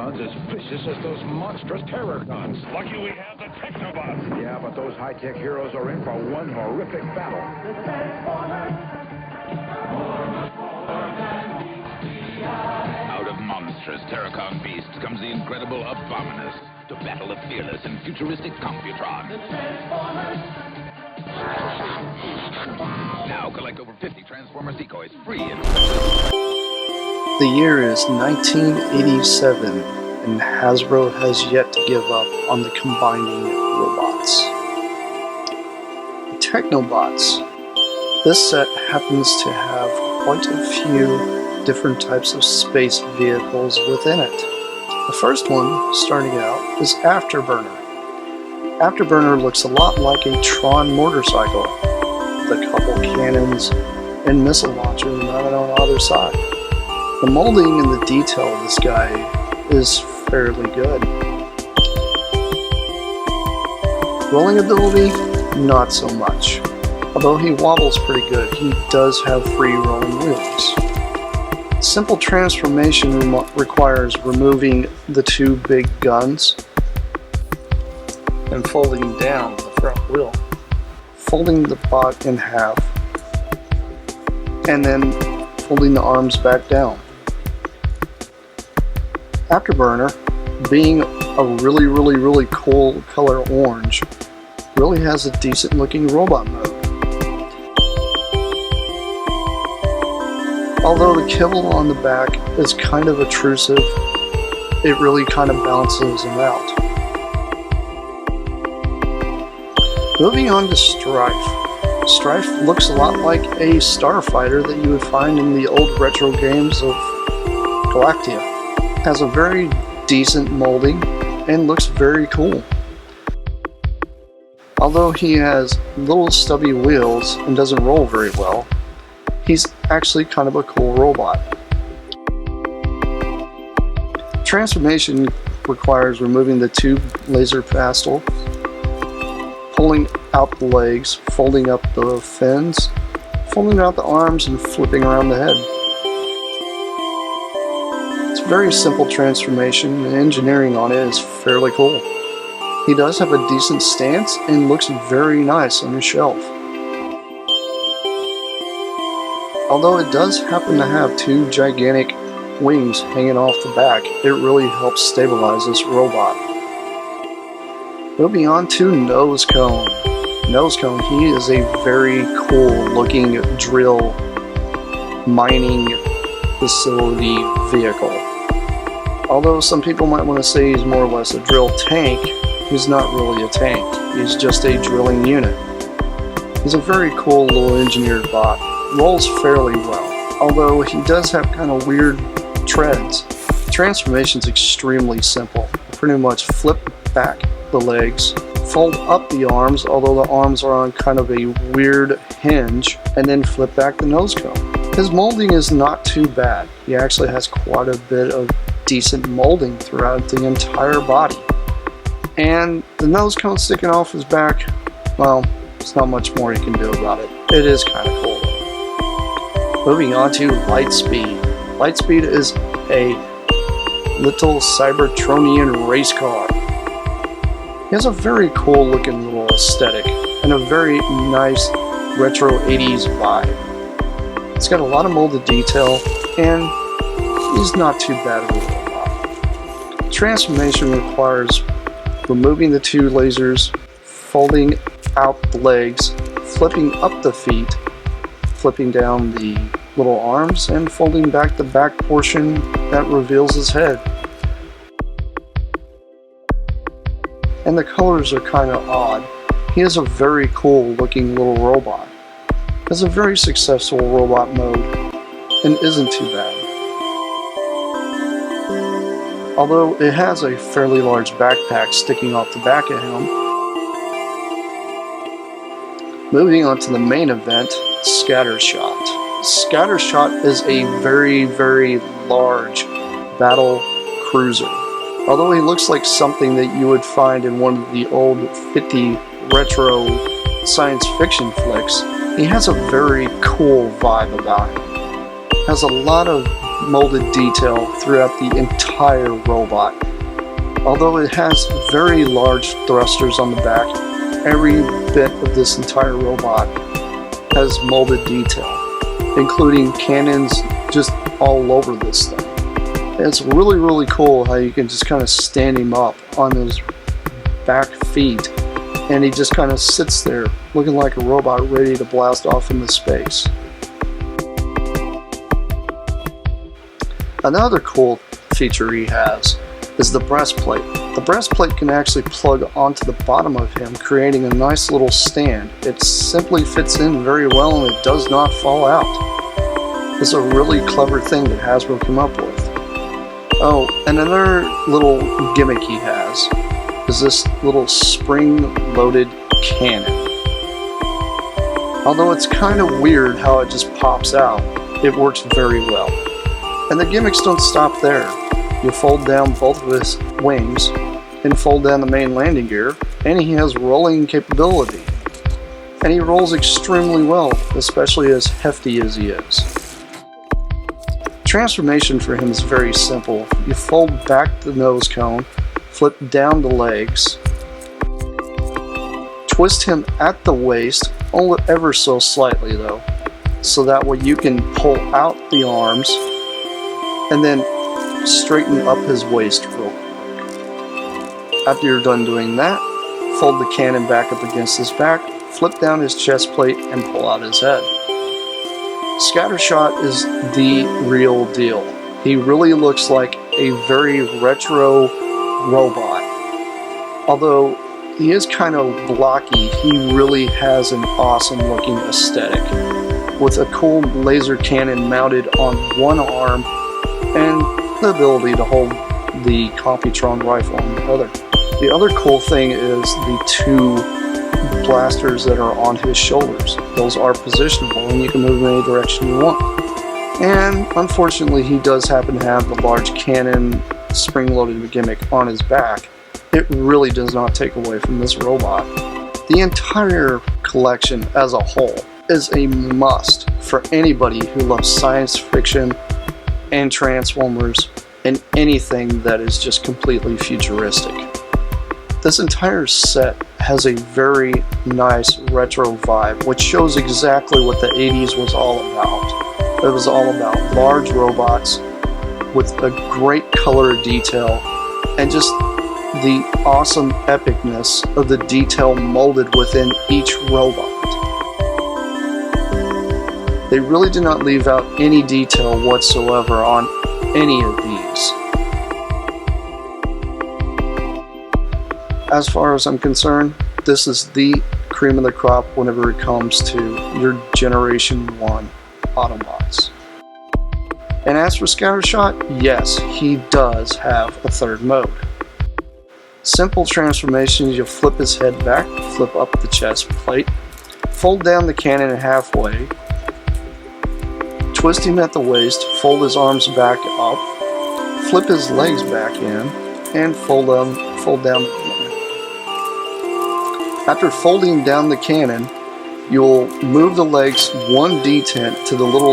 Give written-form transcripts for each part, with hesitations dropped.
Decepticons as vicious as those monstrous Terrorcons. Lucky we have the Technobots. Yeah, but those high-tech heroes are in for one horrific battle. Out of monstrous Terracon beasts comes the incredible Abominus to battle the fearless and futuristic Computron. Now collect over 50 Transformer decoys free in... The year is 1987, and Hasbro has yet to give up on the combining robots. The Technobots. This set happens to have quite a few different types of space vehicles within it. The first one, starting out, is Afterburner. Afterburner looks a lot like a Tron motorcycle, with a couple cannons and missile launchers mounted on the other side. The molding and the detail of this guy is fairly good. Rolling ability, not so much. Although he wobbles pretty good, he does have free rolling wheels. Simple transformation requires removing the two big guns and folding down the front wheel. Folding the bot in half and then folding the arms back down. Afterburner, being a really cool color orange, really has a decent looking robot mode. Although the kibble on the back is kind of obtrusive, it really kind of balances him out. Moving on to Strife. Strife looks a lot like a starfighter that you would find in the old retro games of Galactia. Has a very decent molding and looks very cool. Although he has little stubby wheels and doesn't roll very well, he's actually kind of a cool robot. Transformation requires removing the two laser pastels, pulling out the legs, folding up the fins, folding out the arms, and flipping around the head. It's a very simple transformation, and engineering on it is fairly cool. He does have a decent stance and looks very nice on your shelf. Although it does happen to have two gigantic wings hanging off the back, it really helps stabilize this robot. Moving on to Nosecone. Nosecone, he is a very cool looking drill mining facility vehicle. Although some people might want to say he's more or less a drill tank, he's not really a tank. He's just a drilling unit. He's a very cool little engineered bot. Rolls fairly well, although he does have kind of weird treads. The transformation's extremely simple. You pretty much flip back the legs, fold up the arms, although the arms are on kind of a weird hinge, and then flip back the nose cone. His molding is not too bad. He actually has quite a bit of decent molding throughout the entire body. And the nose cone sticking off his back, well, there's not much more you can do about it. It is kind of cool. Moving on to Lightspeed. Lightspeed is a little Cybertronian race car. He has a very cool looking little aesthetic and a very nice retro 80s vibe. It's got a lot of molded detail and he's not too bad of a robot. Transformation requires removing the two lasers, folding out the legs, flipping up the feet, flipping down the little arms, and folding back the back portion that reveals his head. And the colors are kind of odd. He is a very cool looking little robot. Has a very successful robot mode and isn't too bad. Although it has a fairly large backpack sticking off the back of him. Moving on to the main event, Scattershot. Scattershot is a very large battle cruiser. Although he looks like something that you would find in one of the old 50 retro science fiction flicks, he has a very cool vibe about him. Has a lot of molded detail throughout the entire robot. Although it has very large thrusters on the back, every bit of this entire robot has molded detail, including cannons just all over this thing. It's really, really cool how you can just kind of stand him up on his back feet, and he just kind of sits there looking like a robot ready to blast off into space. Another cool feature he has is the breastplate. The breastplate can actually plug onto the bottom of him, creating a nice little stand. It simply fits in very well and it does not fall out. It's a really clever thing that Hasbro came up with. Oh, and another little gimmick he has is this little spring-loaded cannon. Although it's kind of weird how it just pops out, it works very well. And the gimmicks don't stop there. You fold down both of his wings and fold down the main landing gear, and he has rolling capability. And he rolls extremely well, especially as hefty as he is. Transformation for him is very simple. You fold back the nose cone, flip down the legs, twist him at the waist, only ever so slightly though, so that way you can pull out the arms and then straighten up his waist real quick. After you're done doing that, fold the cannon back up against his back, flip down his chest plate, and pull out his head. Scattershot is the real deal. He really looks like a very retro robot. Although he is kind of blocky, he really has an awesome looking aesthetic, with a cool laser cannon mounted on one arm and the ability to hold the Computron rifle on the other. The other cool thing is the two blasters that are on his shoulders. Those are positionable and you can move in any direction you want. And unfortunately he does happen to have the large cannon spring-loaded gimmick on his back. It really does not take away from this robot. The entire collection as a whole is a must for anybody who loves science fiction and Transformers and anything that is just completely futuristic. This entire set has a very nice retro vibe, which shows exactly what the 80s was all about. It was all about large robots with a great color detail and just the awesome epicness of the detail molded within each robot. They really did not leave out any detail whatsoever on any of these. As far as I'm concerned, this is the cream of the crop whenever it comes to your Generation 1 Autobots. And as for Scattershot, yes, he does have a third mode. Simple transformations: you flip his head back, flip up the chest plate, fold down the cannon halfway, twist him at the waist, fold his arms back up, flip his legs back in, and fold down the cannon. After folding down the cannon, you'll move the legs one detent to the little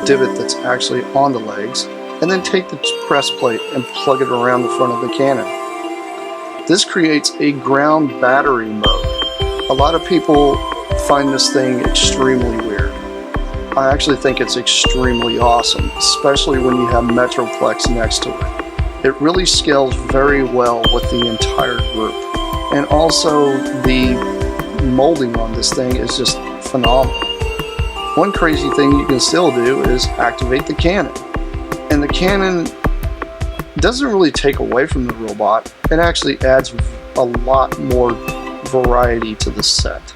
divot that's actually on the legs, and then take the press plate and plug it around the front of the cannon. This creates a ground battery mode. A lot of people find this thing extremely weird. I actually think it's extremely awesome, especially when you have Metroplex next to it. It really scales very well with the entire group. And also the molding on this thing is just phenomenal. One crazy thing you can still do is activate the cannon. And the cannon doesn't really take away from the robot. It actually adds a lot more variety to the set.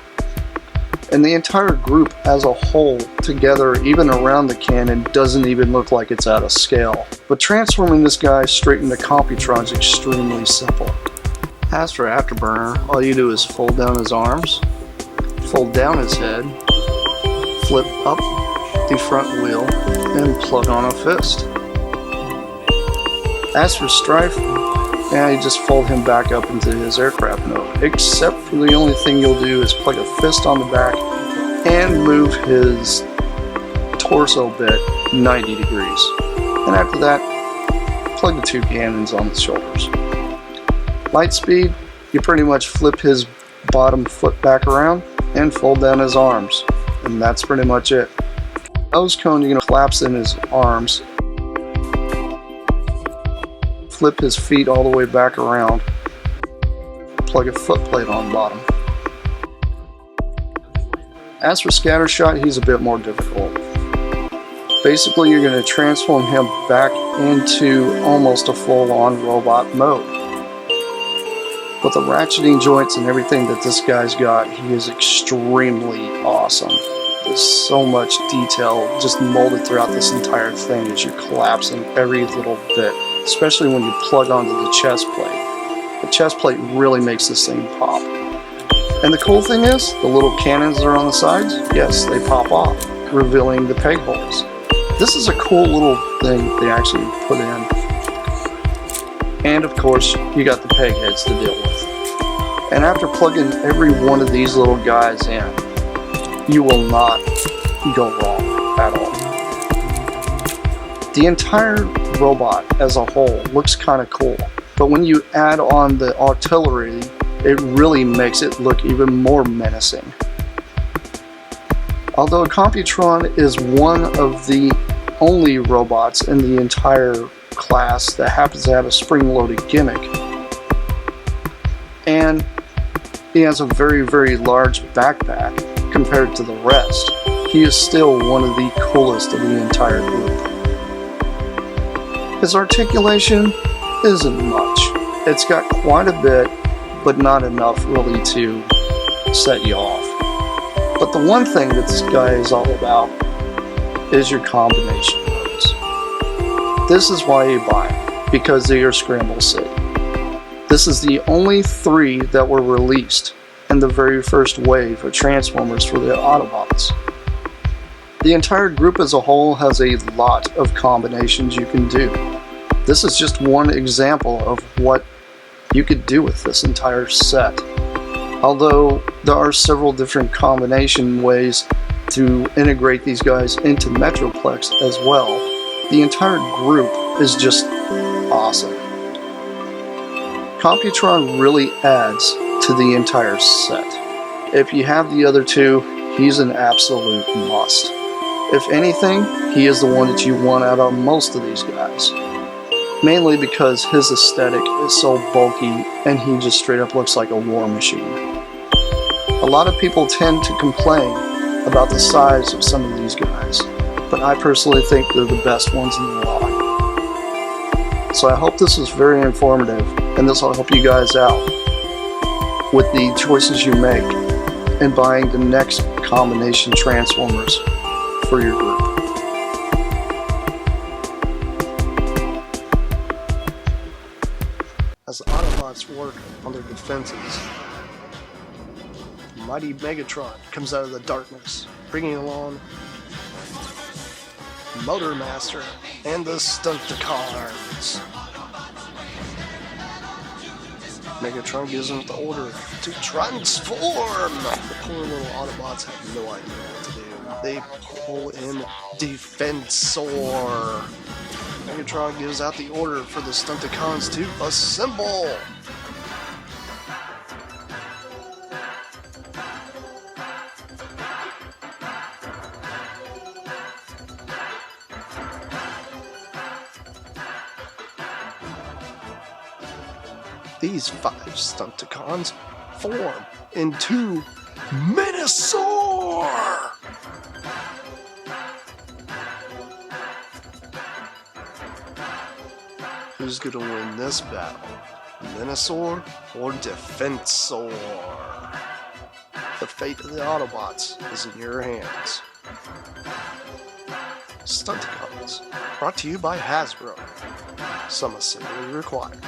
And the entire group as a whole together, even around the cannon, doesn't even look like it's out of scale. But transforming this guy straight into Computron is extremely simple. As for Afterburner, all you do is fold down his arms, fold down his head, flip up the front wheel, and plug on a fist. As for Strife, you just fold him back up into his aircraft mode, except for the only thing you'll do is plug a fist on the back and move his torso bit 90 degrees. And after that, plug the 2 cannons on the shoulders. Light speed, you pretty much flip his bottom foot back around and fold down his arms. And that's pretty much it. Nose cone, you're going to collapse in his arms. Flip his feet all the way back around. Plug a foot plate on bottom. As for Scattershot, he's a bit more difficult. Basically, you're going to transform him back into almost a full-on robot mode. With the ratcheting joints and everything that this guy's got, he is extremely awesome. There's so much detail just molded throughout this entire thing as you're collapsing every little bit, especially when you plug onto the chest plate. The chest plate really makes this thing pop. And the cool thing is, the little cannons that are on the sides, yes, they pop off, revealing the peg holes. This is a cool little thing they actually put in. And of course, you got the peg heads to deal with. And after plugging every one of these little guys in, you will not go wrong at all. The entire robot as a whole looks kind of cool, but when you add on the artillery, it really makes it look even more menacing. Although Computron is one of the only robots in the entire class that happens to have a spring-loaded gimmick, and he has a very, very large backpack compared to the rest, he is still one of the coolest of the entire group. His articulation isn't much. It's got quite a bit, but not enough really to set you off. But the one thing that this guy is all about is your combination modes. This is why you buy them, because they are Scramble City. This is the only 3 that were released in the very first wave of Transformers for the Autobots. The entire group as a whole has a lot of combinations you can do. This is just one example of what you could do with this entire set. Although there are several different combination ways to integrate these guys into Metroplex as well, the entire group is just awesome. Computron really adds to the entire set. If you have the other 2, he's an absolute must. If anything, he is the one that you want out of most of these guys. Mainly because his aesthetic is so bulky and he just straight up looks like a war machine. A lot of people tend to complain about the size of some of these guys, but I personally think they're the best ones in the lot. So I hope this was very informative, and this will help you guys out with the choices you make in buying the next combination Transformers for your group. As the Autobots work on their defenses, mighty Megatron comes out of the darkness, bringing along Motor Master and the Stunticons. Megatron gives them the order to transform! The poor little Autobots have no idea what to do. They pull in Defensor. Megatron gives out the order for the Stunticons to assemble! These 5 Stunticons form into Minosaur! Who's gonna win this battle? Minosaur or Defensor? The fate of the Autobots is in your hands. Stunticons, brought to you by Hasbro. Some assembly required.